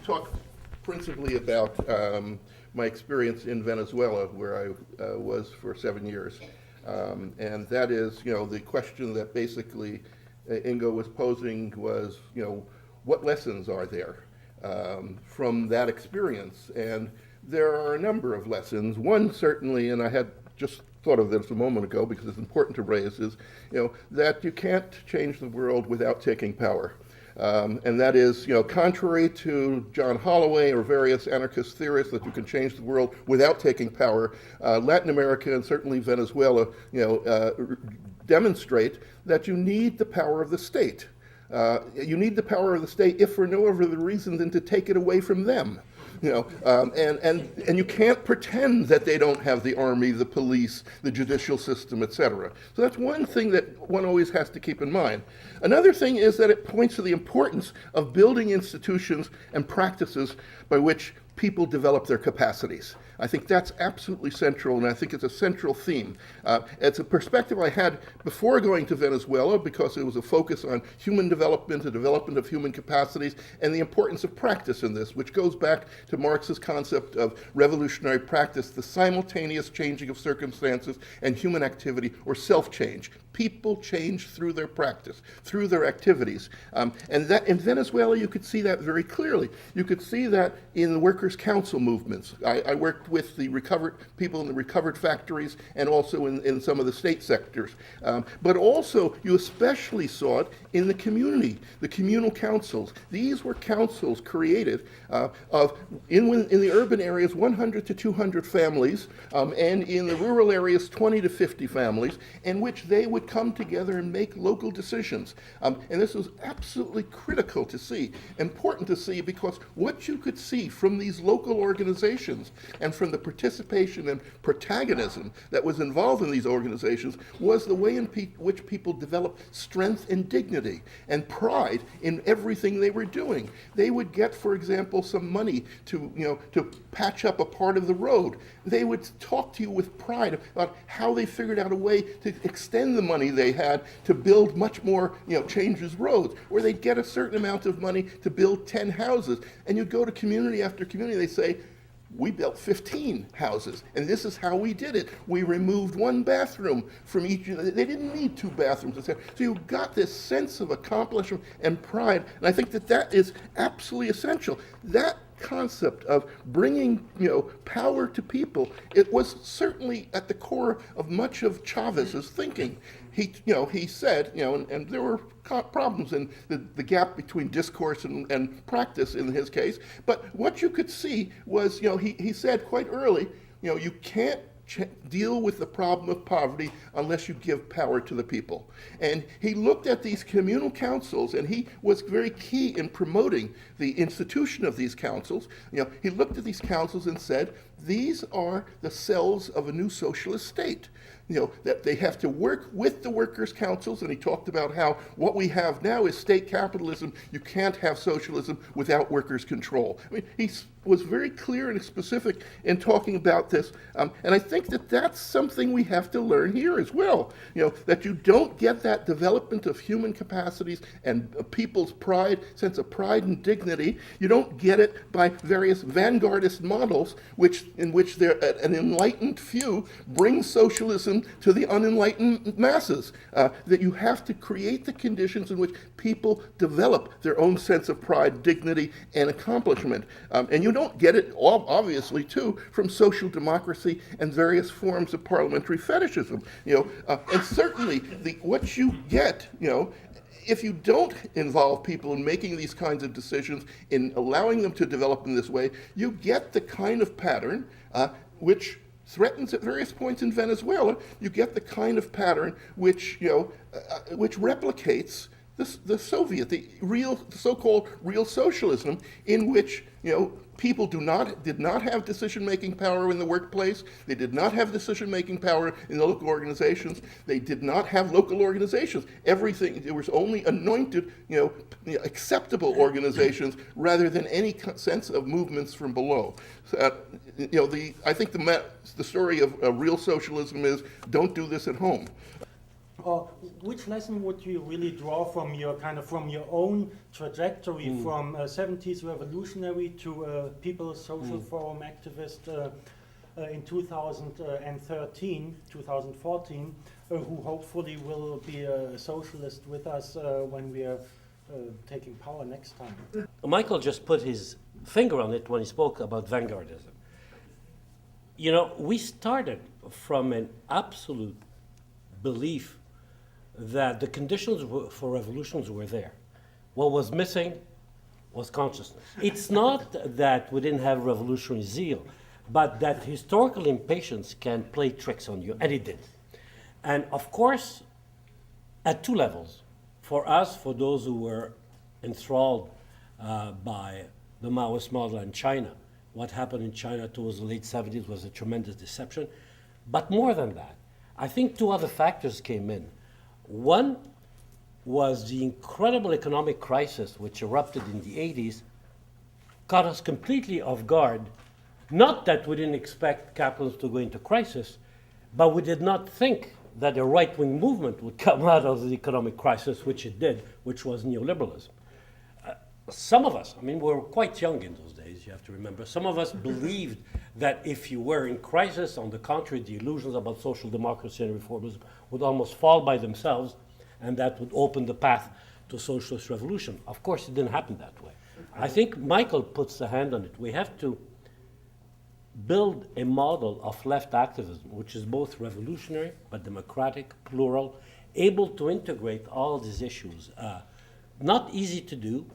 talk principally about my experience in Venezuela, where I was for 7 years. And that is, the question that basically Ingo was posing was, what lessons are there from that experience? And there are a number of lessons. One certainly, and I had just thought of this a moment ago because it's important to raise, is that you can't change the world without taking power. And that is, contrary to John Holloway or various anarchist theorists that you can change the world without taking power, Latin America and certainly Venezuela, demonstrate that you need the power of the state. You need the power of the state if for no other reason than to take it away from them. And you can't pretend that they don't have the army, the police, the judicial system, etc. So that's one thing that one always has to keep in mind. Another thing is that it points to the importance of building institutions and practices by which people develop their capacities. I think that's absolutely central, and I think it's a central theme. It's a perspective I had before going to Venezuela because it was a focus on human development, the development of human capacities, and the importance of practice in this, which goes back to Marx's concept of revolutionary practice, the simultaneous changing of circumstances and human activity, or self-change. People change through their practice, through their activities. And that in Venezuela, you could see that very clearly. You could see that in the workers' council movements. I worked with the recovered people in the recovered factories and also in some of the state sectors. But also, you especially saw it in the community, the communal councils. These were councils created in the urban areas, 100 to 200 families, and in the rural areas, 20 to 50 families, in which they would come together and make local decisions. And this was absolutely critical to see, important to see, because what you could see from these local organizations and from the participation and protagonism that was involved in these organizations was the way in which people developed strength and dignity and pride in everything they were doing. They would get, for example, some money to patch up a part of the road. They would talk to you with pride about how they figured out a way to extend the money they had to build much more, changes roads, or they'd get a certain amount of money to build 10 houses. And you'd go to community after community, they say, we built 15 houses, and this is how we did it. We removed one bathroom from each. They didn't need 2 bathrooms. So you got this sense of accomplishment and pride, and I think that is absolutely essential. That concept of bringing, power to people, it was certainly at the core of much of Chavez's thinking. He said, and there were problems in the gap between discourse and practice in his case, but what you could see was, he said quite early, you can't deal with the problem of poverty unless you give power to the people. And he looked at these communal councils, and he was very key in promoting the institution of these councils. He looked at these councils and said, these are the cells of a new socialist state. That they have to work with the workers' councils, and he talked about how what we have now is state capitalism. You can't have socialism without workers' control. I mean, he was very clear and specific in talking about this, and I think that that's something we have to learn here as well. That you don't get that development of human capacities and people's pride, sense of pride and dignity. You don't get it by various vanguardist models, in which an enlightened few bring socialism to the unenlightened masses. That you have to create the conditions in which people develop their own sense of pride, dignity, and accomplishment. And you don't get it, obviously, too, from social democracy and various forms of parliamentary fetishism. And certainly, what you get, if you don't involve people in making these kinds of decisions, in allowing them to develop in this way, you get the kind of pattern which threatens at various points in Venezuela. You get the kind of pattern which replicates the Soviet, the so-called real socialism, in which people did not have decision-making power in the workplace. They did not have decision-making power in the local organizations. They did not have local organizations. Everything, there was only anointed, acceptable organizations rather than any sense of movements from below. So, I think the story of real socialism is don't do this at home. which lesson would you really draw from your from your own trajectory from 70s revolutionary to People's Social Forum activist in 2013, 2014, who hopefully will be a socialist with us when we are taking power next time? Michael just put his finger on it when he spoke about vanguardism. You know, we started from an absolute belief that the conditions for revolutions were there. What was missing was consciousness. It's not that we didn't have revolutionary zeal, but that historical impatience can play tricks on you, and it did. And of course, at two levels. For us, for those who were enthralled by the Maoist model in China, what happened in China towards the late 70s was a tremendous deception. But more than that, I think two other factors came in. One was the incredible economic crisis which erupted in the 80s, caught us completely off guard. Not that we didn't expect capitalism to go into crisis, but we did not think that a right-wing movement would come out of the economic crisis, which it did, which was neoliberalism. Some of us, I mean, we were quite young in those days, you have to remember. Some of us believed that if you were in crisis, on the contrary, the illusions about social democracy and reformism would almost fall by themselves, and that would open the path to socialist revolution. Of course, it didn't happen that way. I think Michael puts the hand on it. We have to build a model of left activism, which is both revolutionary, but democratic, plural, able to integrate all these issues. Not easy to do,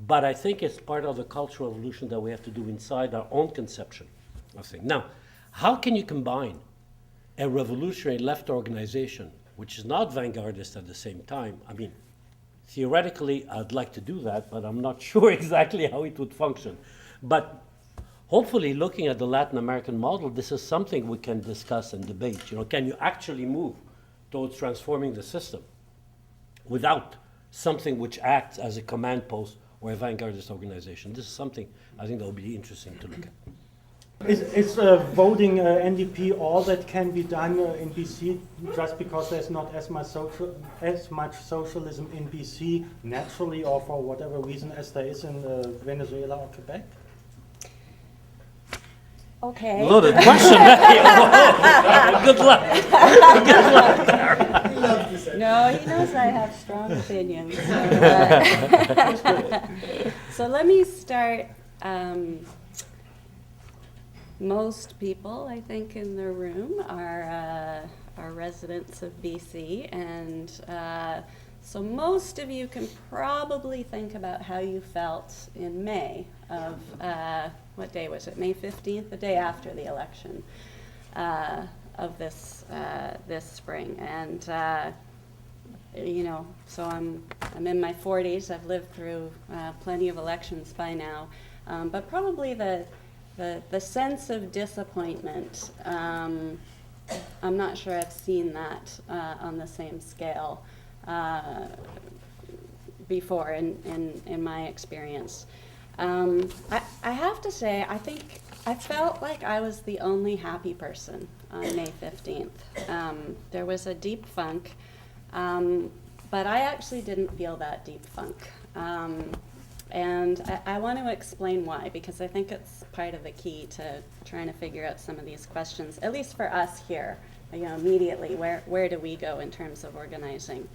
but I think it's part of the cultural evolution that we have to do inside our own conception of things. Now, how can you combine a revolutionary left organization, which is not vanguardist at the same time? I mean, theoretically, I'd like to do that, but I'm not sure exactly how it would function. But hopefully, looking at the Latin American model, this is something we can discuss and debate. You know, can you actually move towards transforming the system without something which acts as a command post or a vanguardist organization? This is something I think that will be interesting to look at. Is voting NDP all that can be done in BC just because there's not as much socialism in BC naturally or for whatever reason as there is in Venezuela or Quebec? Okay. Loaded question. Good luck. Good luck there. No, he knows I have strong opinions. So let me start. Most people, I think, in the room are residents of BC, and so most of you can probably think about how you felt in May of, what day was it, May 15th, the day after the election of this spring. And you know, so I'm in my 40s, I've lived through plenty of elections by now, but probably the sense of disappointment, I'm not sure I've seen that on the same scale before in my experience. I have to say, I think I felt like I was the only happy person on May 15th. There was a deep funk, but I actually didn't feel that deep funk. And I want to explain why, because I think it's part of the key to trying to figure out some of these questions, at least for us here, you know, immediately, where do we go in terms of organizing?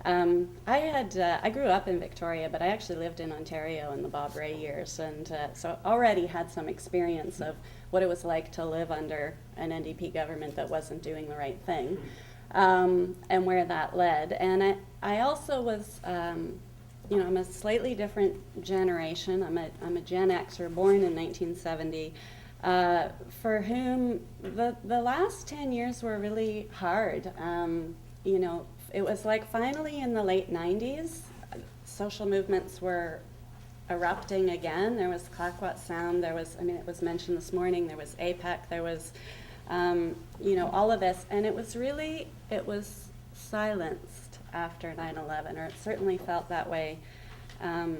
I grew up in Victoria, but I actually lived in Ontario in the Bob Rae years, and so already had some experience of what it was like to live under an NDP government that wasn't doing the right thing, and where that led. And I also was, you know, I'm a slightly different generation. I'm a Gen Xer, born in 1970, for whom the last 10 years were really hard. You know, it was like finally in the late 90s, social movements were erupting again. There was Clayoquot Sound, there was, I mean, it was mentioned this morning, there was APEC, there was, you know, all of this, and it was silenced after 9/11, or it certainly felt that way to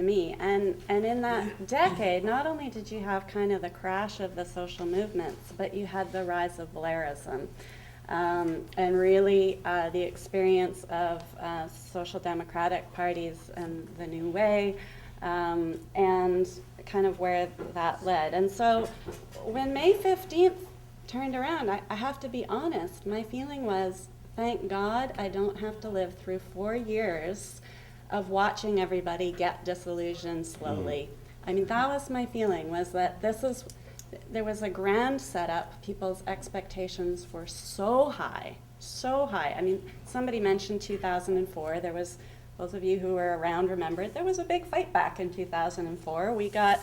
me. And in that decade, not only did you have kind of the crash of the social movements, but you had the rise of Blairism. and really the experience of social democratic parties and the New Way, and kind of where that led. And so when May 15th turned around, I have to be honest, my feeling was, thank God I don't have to live through 4 years of watching everybody get disillusioned slowly. I mean, that was my feeling, was that there was a grand setup. People's expectations were so high, so high. I mean, somebody mentioned 2004. There was, those of you who were around remember, there was a big fight back in 2004. We got,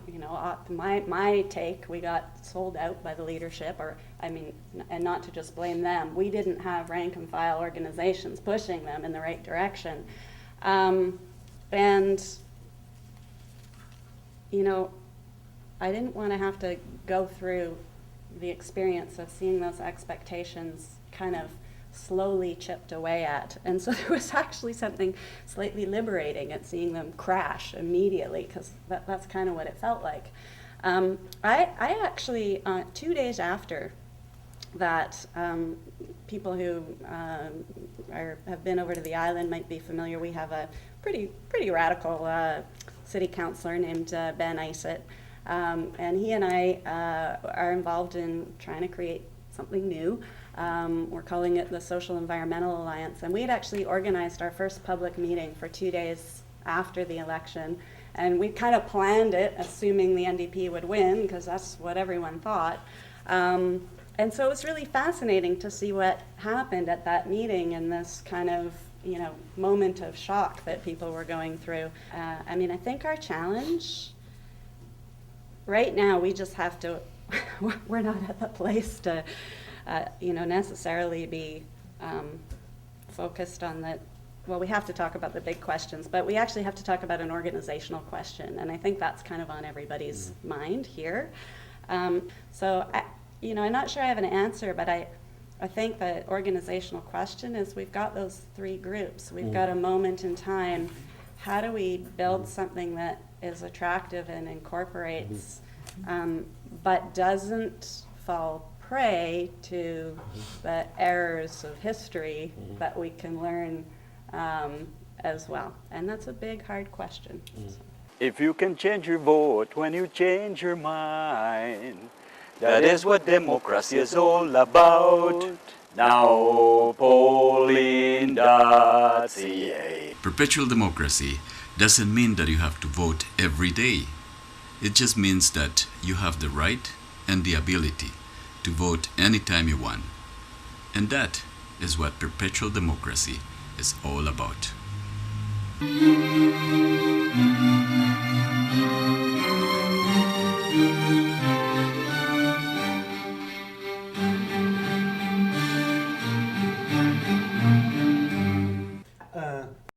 you know, my take, we got sold out by the leadership, or, I mean, and not to just blame them. We didn't have rank and file organizations pushing them in the right direction. And, you know, I didn't want to have to go through the experience of seeing those expectations kind of slowly chipped away at. And so there was actually something slightly liberating at seeing them crash immediately, because that's kind of what it felt like. I actually, 2 days after that, people who have been over to the island might be familiar. We have a pretty radical city councillor named Ben Isett. And he and I are involved in trying to create something new. We're calling it the Social Environmental Alliance. And we had actually organized our first public meeting for 2 days after the election. And we kind of planned it, assuming the NDP would win, because that's what everyone thought. And so it was really fascinating to see what happened at that meeting in this kind of, you know, moment of shock that people were going through. I mean, I think our challenge right now, we just have to, we're not at the place to, you know, necessarily be focused on the, well, we have to talk about the big questions, but we actually have to talk about an organizational question, and I think that's kind of on everybody's mind here. So, you know, I'm not sure I have an answer, but I think the organizational question is, we've got those 3 groups. We've got a moment in time. How do we build something that is attractive and incorporates, but doesn't fall prey to the errors of history that we can learn as well? And that's a big, hard question. If you can change your vote when you change your mind, that is what democracy is all about. Now polling.ca. Perpetual democracy doesn't mean that you have to vote every day. It just means that you have the right and the ability to vote anytime you want. And that is what perpetual democracy is all about.